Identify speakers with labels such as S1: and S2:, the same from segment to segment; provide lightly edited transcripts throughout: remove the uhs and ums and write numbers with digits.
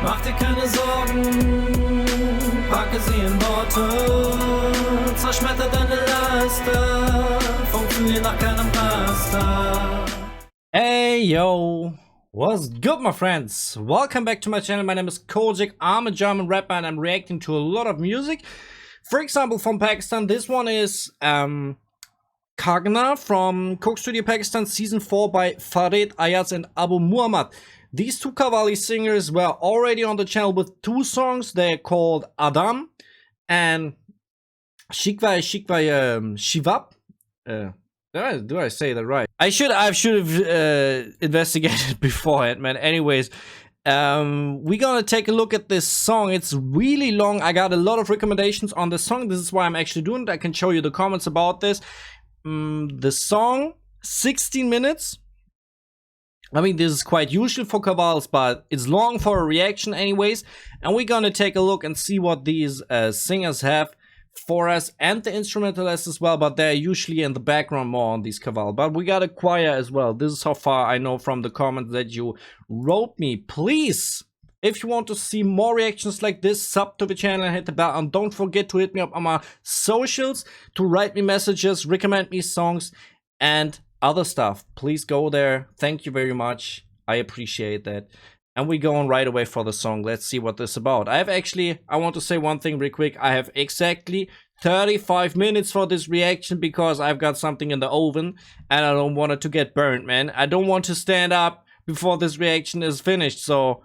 S1: Mach dir keine Sorgen, packe sie in Worte, zerschmetter deine Laster, funktioniert nach keinem Raster.
S2: Hey yo, what's good my friends? Welcome back to my channel. My name is Kojik. I'm a German rapper and I'm reacting to a lot of music. For example, from Pakistan, this one is Kangna from Coke Studio Pakistan, Season 4 by Farid, Ayaz and Abu Muhammad. These two qawwali singers were already on the channel with two songs. They're called Adam and Shivab. Do I say that right? I should have investigated beforehand, man. Anyways, we're gonna take a look at this song. It's really long. I got a lot of recommendations on this song. This is why I'm actually doing it. I can show you the comments about this. The song, 16 minutes. I mean, this is quite usual for qawwals, but it's long for a reaction anyways. And we're gonna take a look and see what these singers have for us, and the instrumentalists as well, but they're usually in the background more on these qawwal. But we got a choir as well. This is how far I know from the comments that you wrote me. Please, if you want to see more reactions like this, sub to the channel and hit the bell, and don't forget to hit me up on my socials to write me messages, recommend me songs and other stuff. Please go there. Thank you very much, I appreciate that. And we're going right away for the song. Let's see what this is about. I want to say one thing real quick. I have exactly 35 minutes for this reaction because I've got something in the oven and I don't want it to get burnt, man. I don't want to stand up before this reaction is finished, so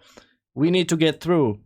S2: we need to get through.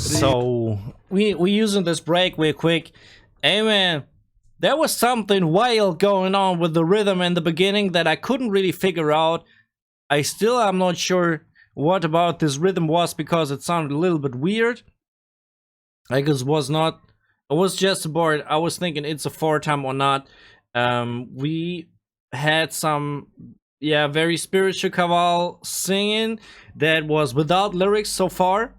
S2: So we using this break real quick. Hey man, there was something wild going on with the rhythm in the beginning that I couldn't really figure out. I'm not sure what about this rhythm was because it sounded a little bit weird. I guess it was just a board. I was thinking it's a 4-time or not. We had some very spiritual qawwal singing that was without lyrics so far.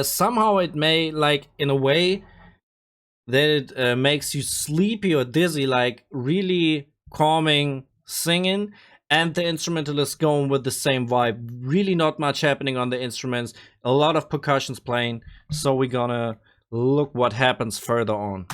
S2: Somehow it may, like, in a way that it makes you sleepy or dizzy, like really calming singing, and the instrumentalist going with the same vibe. Really not much happening on the instruments, a lot of percussions playing, so we're gonna look what happens further on.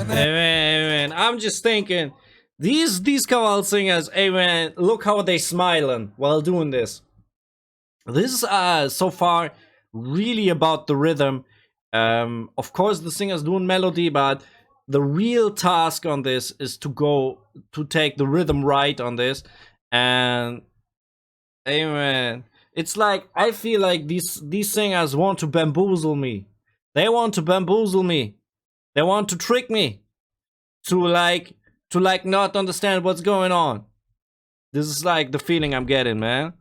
S2: Man, I'm just thinking, these qawwali singers, hey man, look how they smiling while doing this. This is so far really about the rhythm. Of course, the singer's doing melody, but the real task on this is to take the rhythm right on this. And hey man, it's like I feel like these singers want to bamboozle me. They want to bamboozle me. They want to trick me to not understand what's going on. This is like the feeling I'm getting, man.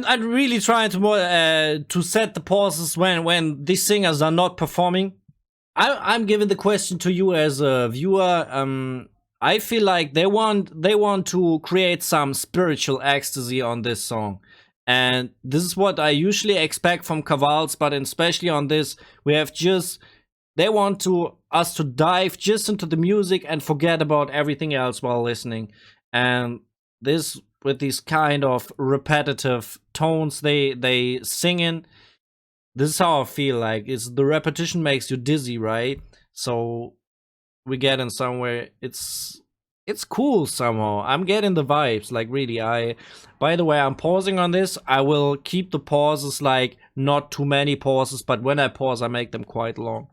S2: I'm really trying to set the pauses when these singers are not performing. I'm giving the question to you as a viewer. I feel like they want to create some spiritual ecstasy on this song, and this is what I usually expect from qawwals. But especially on this, they want us to dive just into the music and forget about everything else while listening. And this, with these kind of repetitive tones they sing in, this is how I feel like. It's the repetition makes you dizzy, right? So we get in somewhere. It's cool somehow. I'm getting the vibes, like really. By the way, I'm pausing on this. I will keep the pauses like not too many pauses, but when I pause, I make them quite long.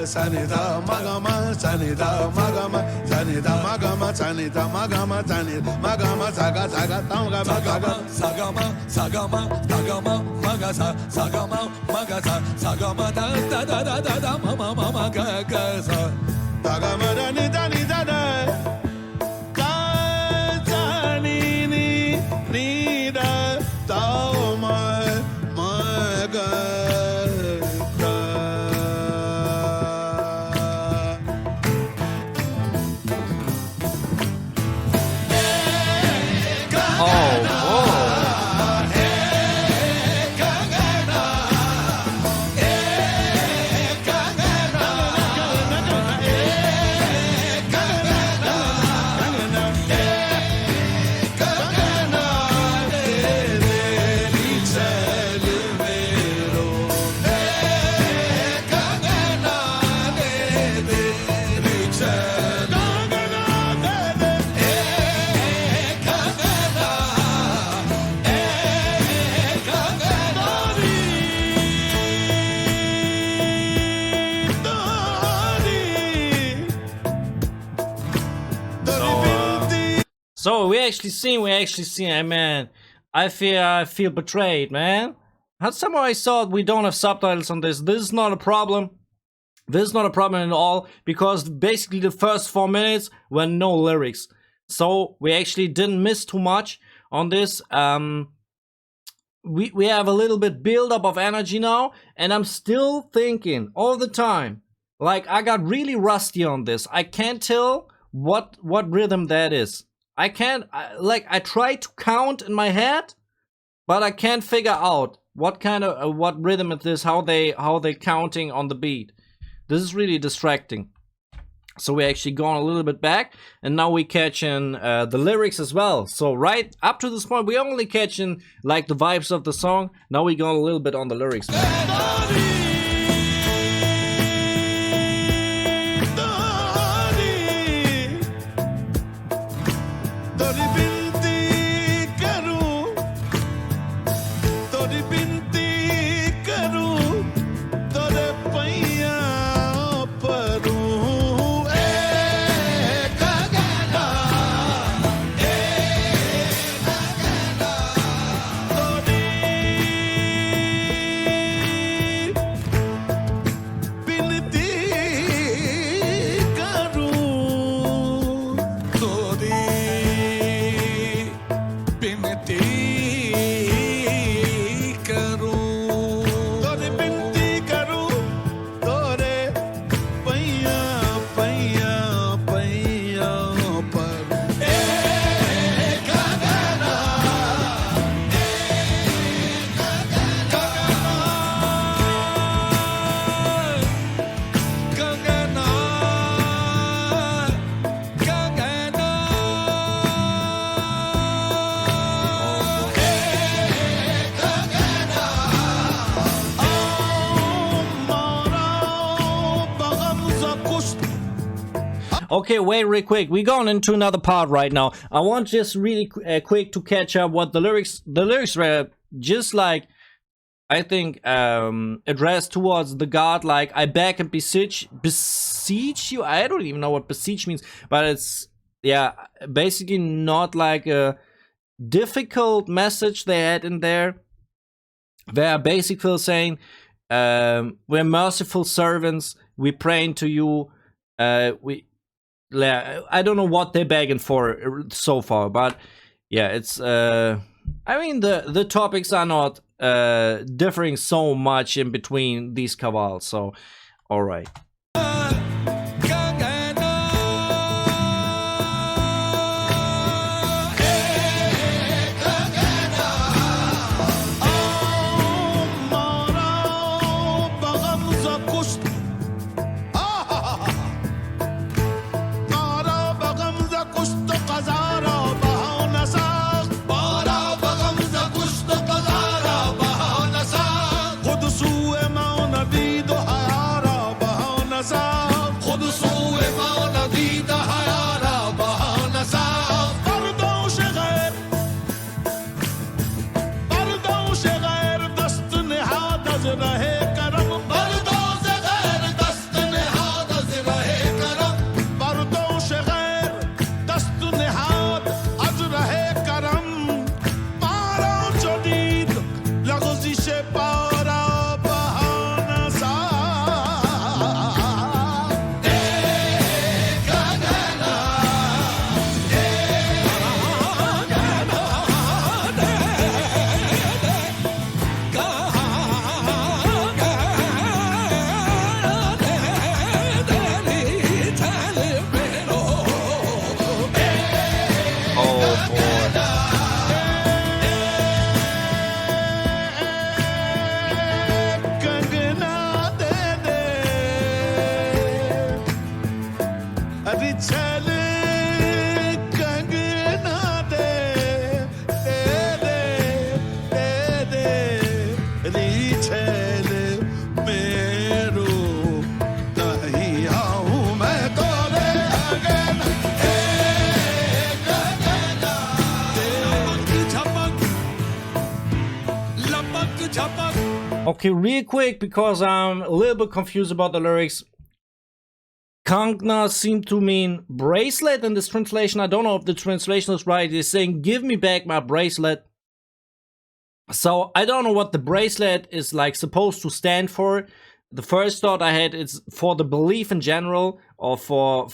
S3: Sanita magama sanita magama sanita magama sanita magama sanita magama saga saga tanga sagama sagama sagama magasa sagama magasa sagama da da da da da da mama mama ga ga sa sagama da ni da ni da da ga sa ni ni da ta ma ga.
S2: So we actually seen, man. I feel betrayed, man. Somehow I thought we don't have subtitles on this. This is not a problem. This is not a problem at all, because basically the first 4 minutes were no lyrics. So we actually didn't miss too much on this. We have a little bit build up of energy now, and I'm still thinking all the time, Like, I got really rusty on this. I can't tell what rhythm that is. I can't, I try to count in my head, but I can't figure out what kind of what rhythm it is, how they counting on the beat. This is really distracting. So we actually gone a little bit back, and now we catching the lyrics as well. So right up to this point, we only catching like the vibes of the song. Now we gone a little bit on the lyrics. Okay, wait real quick. We're going into another part right now. I want just really quick to catch up what the lyrics were just like, I think, addressed towards the god, like, I beg and beseech you. I don't even know what beseech means, but it's, yeah, basically not like a difficult message they had in there. They're basically saying, we're merciful servants, we're praying to you, I don't know what they're begging for so far, but yeah, it's I mean, the topics are not differing so much in between these qawwals, so all right. Okay, real quick, because I'm a little bit confused about the lyrics. Kangna seemed to mean bracelet in this translation. I don't know if the translation is right. It's saying, give me back my bracelet. So I don't know what the bracelet is like supposed to stand for. The first thought I had is for the belief in general, or for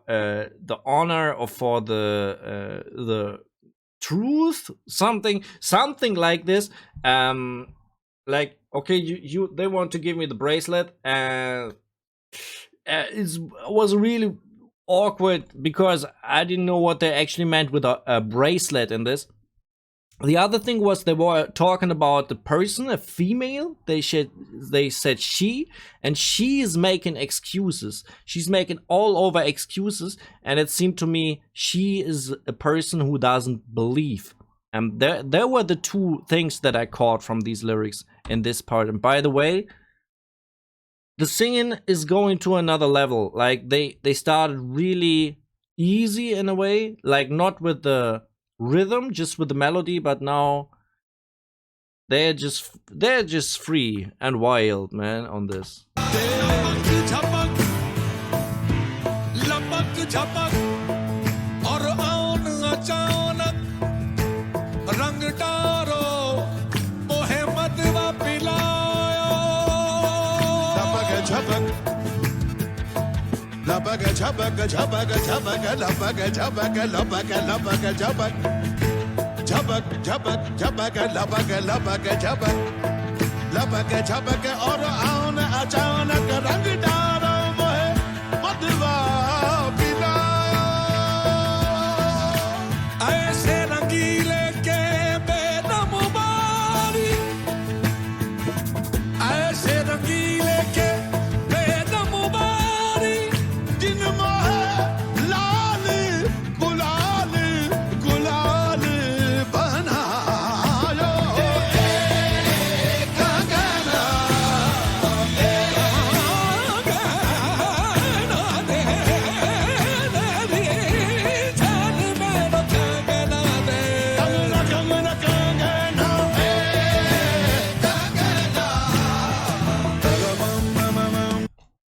S2: the honor, or for the truth, something like this. Like, okay, they want to give me the bracelet, and it was really awkward because I didn't know what they actually meant with a bracelet in this. The other thing was they were talking about the person, a female. They said she, and she is making excuses. She's making all over excuses, and it seemed to me she is a person who doesn't believe. And there were the two things that I caught from these lyrics in this part. And by the way, the singing is going to another level. Like they started really easy in a way, like not with the rhythm, just with the melody, but now they're just free and wild, man, on this.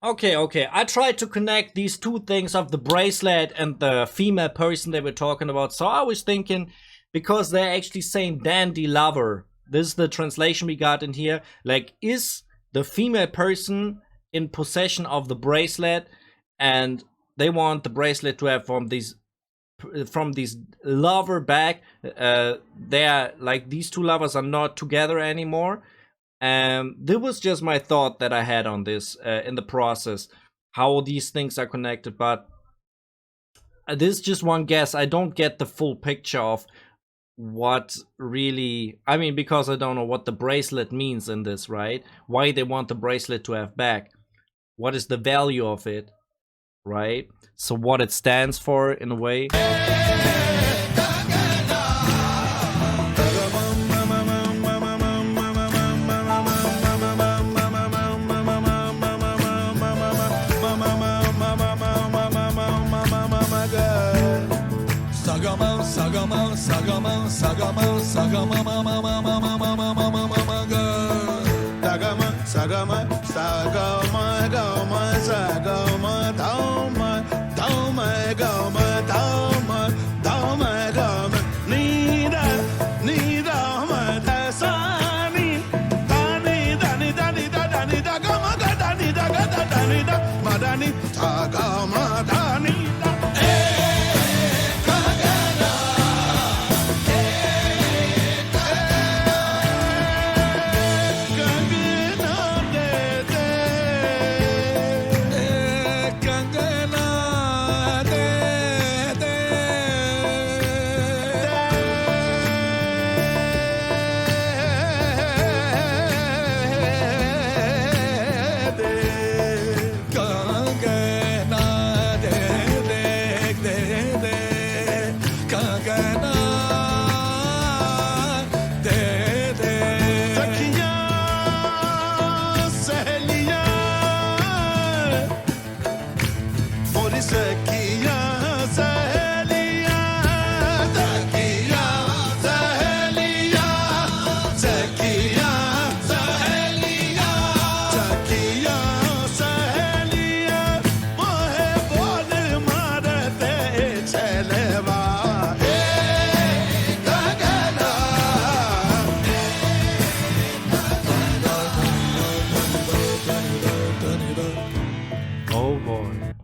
S2: Okay. I tried to connect these two things of the bracelet and the female person they were talking about. So I was thinking, because they're actually saying dandy lover. This is the translation we got in here. Like, is the female person in possession of the bracelet, and they want the bracelet to have from these lover back. They're like, these two lovers are not together anymore. This was just my thought that I had on this in the process, how these things are connected. But this is just one guess. I don't get the full picture of what really, I mean, because I don't know what the bracelet means in this, right? Why they want the bracelet to have back. What is the value of it, right? So what it stands for in a way.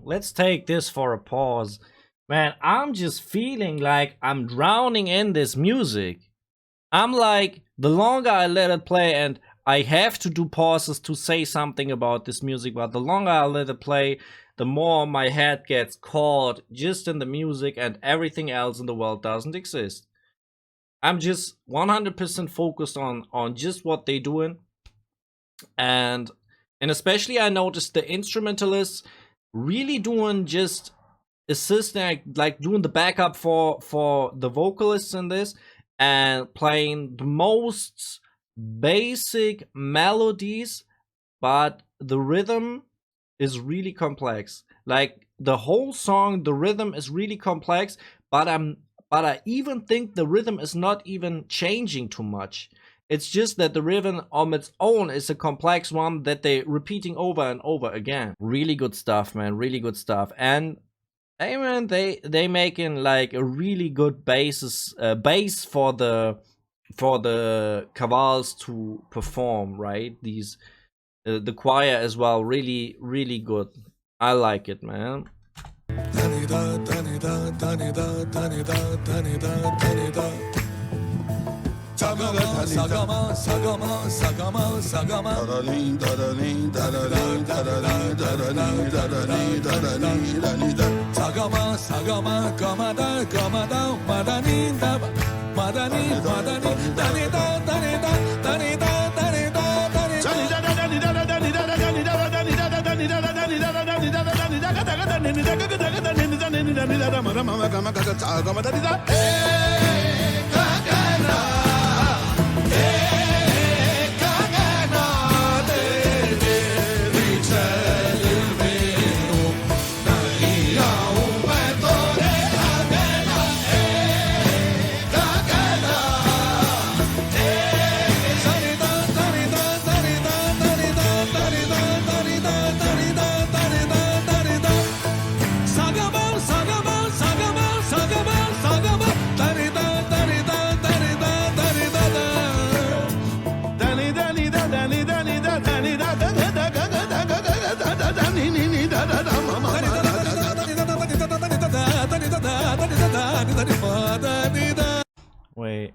S2: Let's take this for a pause. Man, I'm just feeling like I'm drowning in this music. I'm like, the longer I let it play, and I have to do pauses to say something about this music, but the longer I let it play, the more my head gets caught just in the music and everything else in the world doesn't exist. I'm just 100% focused on just what they're doing. And especially I noticed the instrumentalists really doing just assisting, like doing the backup for the vocalists in this, and playing the most basic melodies, but the rhythm is really complex. Like the whole song, the rhythm is really complex, but I even think the rhythm is not even changing too much. It's just that the rhythm on its own is a complex one that they're repeating over and over again. Really good stuff, man. Really good stuff. And hey, man, they making like a really good bass for the qawwals to perform, right? These the choir as well, really really good. I like it, man. Wait.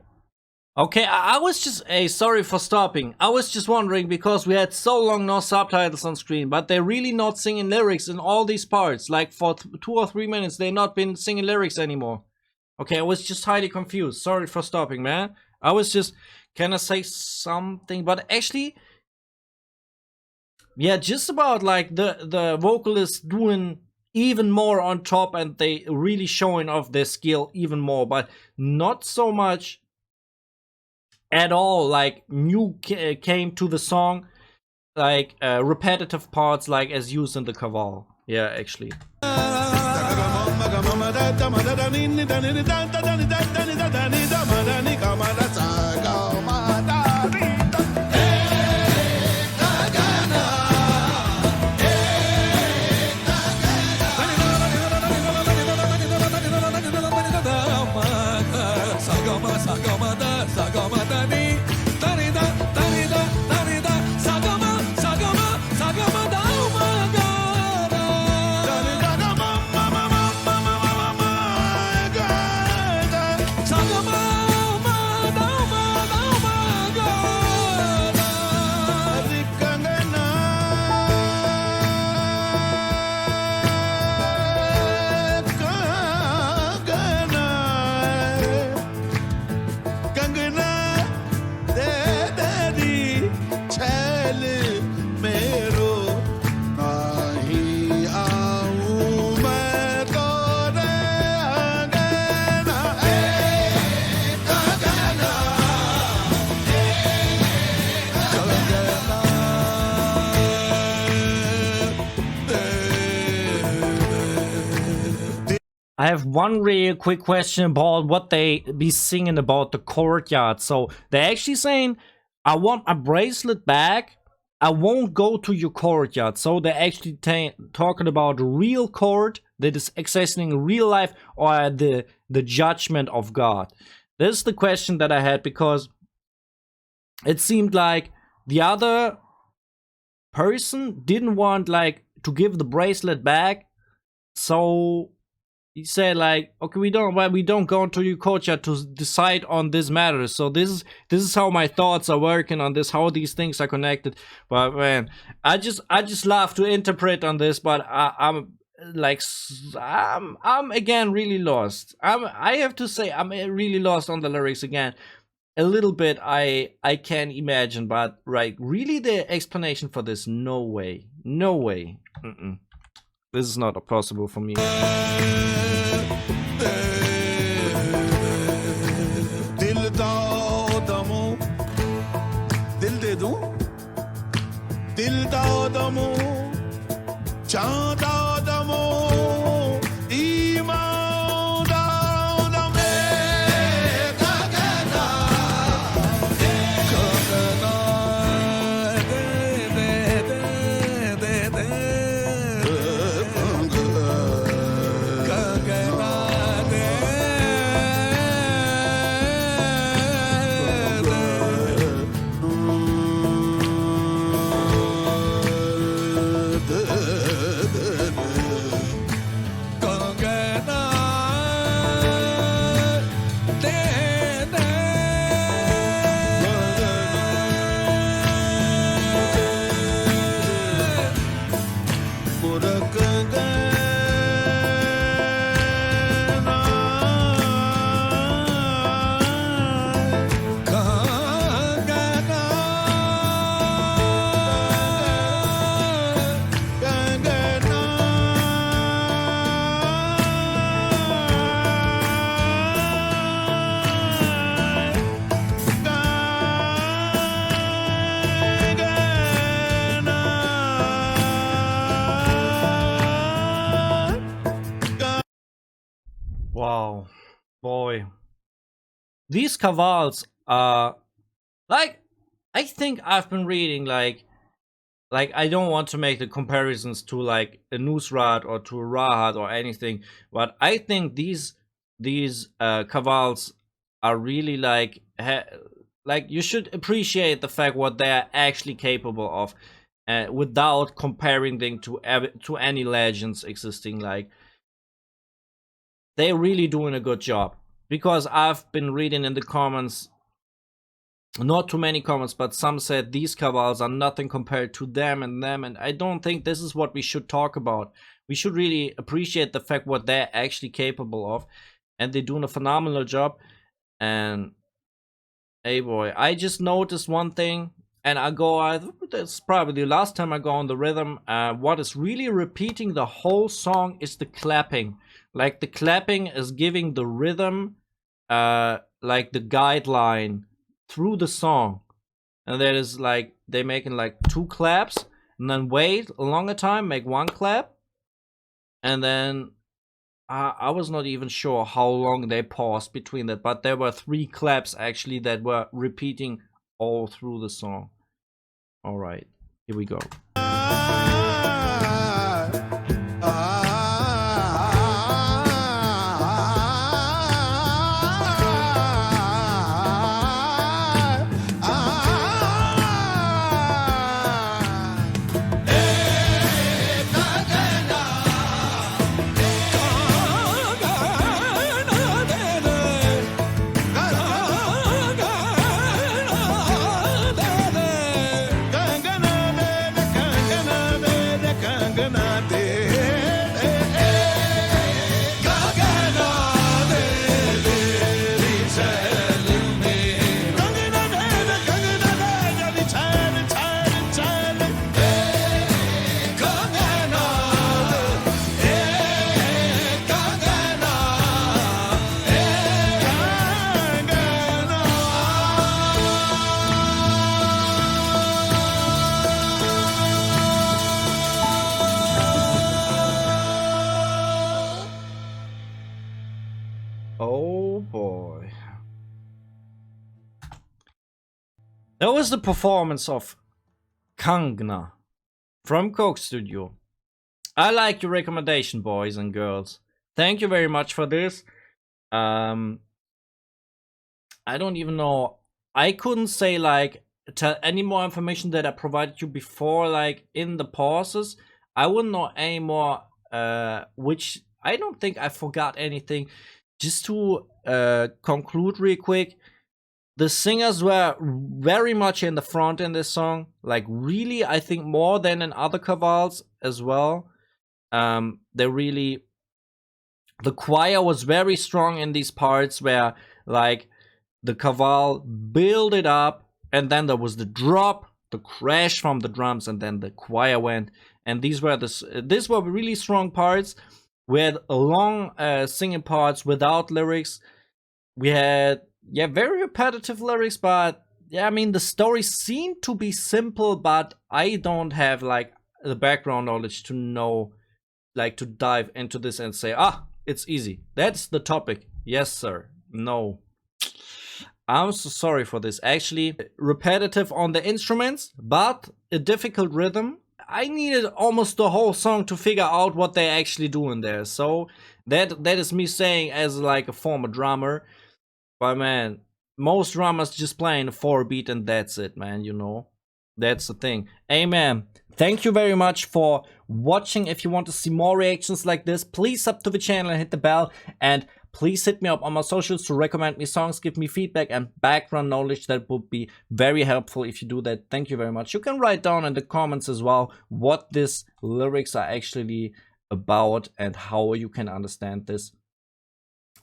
S2: Okay, I was just sorry for stopping. I was just wondering, because we had so long no subtitles on screen, but they're really not singing lyrics in all these parts. Like for 2 or 3 minutes, they've not been singing lyrics anymore. Okay, I was just highly confused. Sorry for stopping, man. I was just, can I say something? But actually, yeah, just about like the vocalists doing even more on top, and they really showing off their skill even more, but not so much at all like new came to the song, like repetitive parts like as used in the qawwal. Yeah, actually. I have one real quick question about what they be singing about the courtyard. So they're actually saying, I want a bracelet back. I won't go to your courtyard. So they're actually talking about a real court that is accessing real life, or the judgment of God. This is the question that I had, because it seemed like the other person didn't want like to give the bracelet back. So he said like, okay, we don't go into your culture to decide on this matter. So this is how my thoughts are working on this, how these things are connected. But man, I just love to interpret on this, but I'm like, I'm again really lost. I have to say I'm really lost on the lyrics again. A little bit I can imagine, but right, really the explanation for this, no way. Mm-mm. This is not possible for me.
S3: दिल दो दमो दिल दे दूं दिल दो दमो चांद दो दमो ईमान दो दमे गगना गगना दे
S2: Wow, boy, these qawwals are like, I think I've been reading like I don't want to make the comparisons to like a Nusrat or to a Rahat or anything, but I think these qawwals are really like you should appreciate the fact what they're actually capable of, without comparing them to any legends existing. Like, they're really doing a good job, because I've been reading in the comments, not too many comments, but some said these qawwals are nothing compared to them, and I don't think this is what we should talk about. We should really appreciate the fact what they're actually capable of, and they're doing a phenomenal job. And hey boy, I just noticed one thing, and that's probably the last time I go on the rhythm. What is really repeating the whole song is the clapping. Like, the clapping is giving the rhythm like the guideline through the song. And that is like, they're making like 2 claps, and then wait a longer time, make 1 clap, and then I was not even sure how long they paused between that, but there were 3 claps actually that were repeating all through the song. All right, here we go. Oh boy. That was the performance of Kangna from Coke Studio. I like your recommendation, boys and girls. Thank you very much for this. I don't even know. I couldn't say like tell any more information that I provided you before, like in the pauses. I wouldn't know anymore which I don't think I forgot anything. Just to conclude real quick, the singers were very much in the front in this song, like really, I think more than in other qawwals as well. The choir was very strong in these parts where like the qawwal build it up, and then there was the drop, the crash from the drums, and then the choir went. And these were really strong parts. We had long singing parts without lyrics. We had very repetitive lyrics, but I mean the story seemed to be simple, but I don't have like the background knowledge to know, like to dive into this and say, it's easy. That's the topic. Yes, sir. No. I'm so sorry for this. Actually, repetitive on the instruments, but a difficult rhythm. I needed almost the whole song to figure out what they actually do in there. So that is me saying as like a former drummer. But man, most drummers just playing a 4-beat and that's it, man, you know. That's the thing. Amen. Thank you very much for watching. If you want to see more reactions like this, please sub to the channel and hit the bell. And please hit me up on my socials to recommend me songs, give me feedback and background knowledge. That would be very helpful if you do that. Thank you very much. You can write down in the comments as well what these lyrics are actually about and how you can understand this.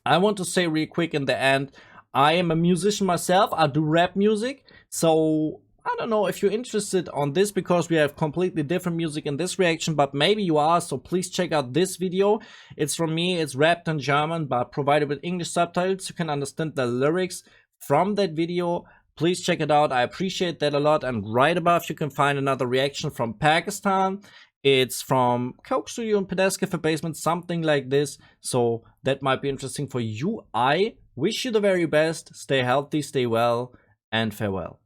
S2: I want to say real quick in the end, I am a musician myself. I do rap music. So I don't know if you're interested on this, because we have completely different music in this reaction, but maybe you are, so please check out this video. It's from me, it's rapped in German, but provided with English subtitles. You can understand the lyrics from that video. Please check it out, I appreciate that a lot. And right above you can find another reaction from Pakistan. It's from Coke Studio and Pedeska for Basement, something like this. So that might be interesting for you. I wish you the very best. Stay healthy, stay well, and farewell.